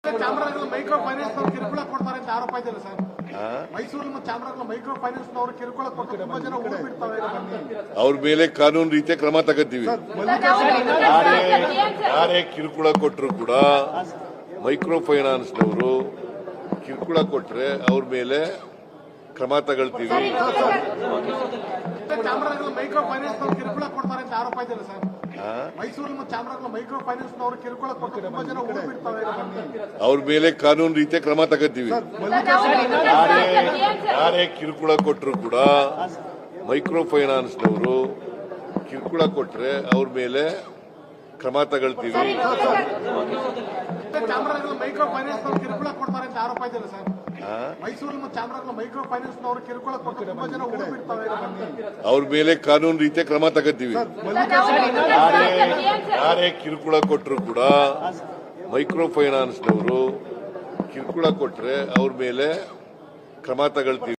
Chamarajanagar micro finance ಅವರು ಕಿರುಕುಳ ಕೊಡ್ತಾರೆ ಅಂತ ಆರೋಪ ಇದೆಯಲ್ಲ ಸರ್. ಮೈಸೂರು ಮತ್ತು ಚಾಮರಾಜನಗರ ಮೈಕ್ರೋ ಫೈನಾನ್ಸ್ ಅವರು ಕಿರುಕುಳ ಕೊಟ್ಟು ತುಂಬಾ ಜನ ಊರು ಬಿಡ್ತಾರೆ. ಅವ್ರ ಮೇಲೆ ಕಾನೂನು ರೀತಿಯ ಕ್ರಮ ತಗೋತೀವಿ. ಯಾರೇ ಕಿರುಕುಳ ಕೊಟ್ಟರು ಕೂಡ ಮೈಕ್ರೋ ಫೈನಾನ್ಸ್ನವರು ಕಿರುಕುಳ ಕೊಟ್ರೆ ಅವ್ರ ಮೇಲೆ ಕ್ರಮ ತಗೊಳ್ತೀವಿ. ಚಾಮರಾಜನಗರ ಮೈಕ್ರೋ ಫೈನಾನ್ಸ್ ಅವರು ಕಿರುಕುಳ ಕೊಡ್ತಾರೆ ಅಂತ ಆರೋಪ ಇದೆಯಲ್ಲ ಸರ್. ಮೈಸೂರು ಮತ್ತು ಚಾಮರಾಜನಗರ ಮೈಕ್ರೋ ಫೈನಾನ್ಸ್ ಅವರು ಕಿರುಕುಳ ಕೊಟ್ಟು ತುಂಬಾ ಜನ ಊರು ಬಿಡ್ತಾರೆ. ಅವ್ರ ಮೇಲೆ ಕಾನೂನು ರೀತಿಯ ಕ್ರಮ ತಗೋತೀವಿ. ಯಾರೇ ಕಿರುಕುಳ ಕೊಟ್ಟರು ಕೂಡ ಮೈಕ್ರೋ ಫೈನಾನ್ಸ್ನವರು ಕಿರುಕುಳ ಕೊಟ್ರೆ ಅವ್ರ ಮೇಲೆ ಕ್ರಮ ತಗೊಳ್ತೀವಿ. ಚಾಮರಾಜನಗರ ಮೈಕ್ರೋ ಫೈನಾನ್ಸ್ ಅವರು ಕಿರುಕುಳ ಕೊಡ್ತಾರೆ ಅಂತ ಆರೋಪ ಇದೆಯಲ್ಲ ಸರ್. ಮೈಸೂರು ಮತ್ತು ಚಾಮರಾಜನಗರ ಮೈಕ್ರೋ ಫೈನಾನ್ಸ್ ಅವರು ಕಿರುಕುಳ ಕೊಟ್ಟು ತುಂಬಾ ಜನ ಊರು ಬಿಡ್ತಾರೆ. ಅವ್ರ ಮೇಲೆ ಕಾನೂನು ರೀತಿಯ ಕ್ರಮ ತಗೋತೀವಿ. ಯಾರೇ ಕಿರುಕುಳ ಕೊಟ್ಟರು ಕೂಡ ಮೈಕ್ರೋ ಫೈನಾನ್ಸ್ನವರು ಕಿರುಕುಳ ಕೊಟ್ರೆ ಅವ್ರ ಮೇಲೆ ಕ್ರಮ ತಗೊಳ್ತೀವಿ.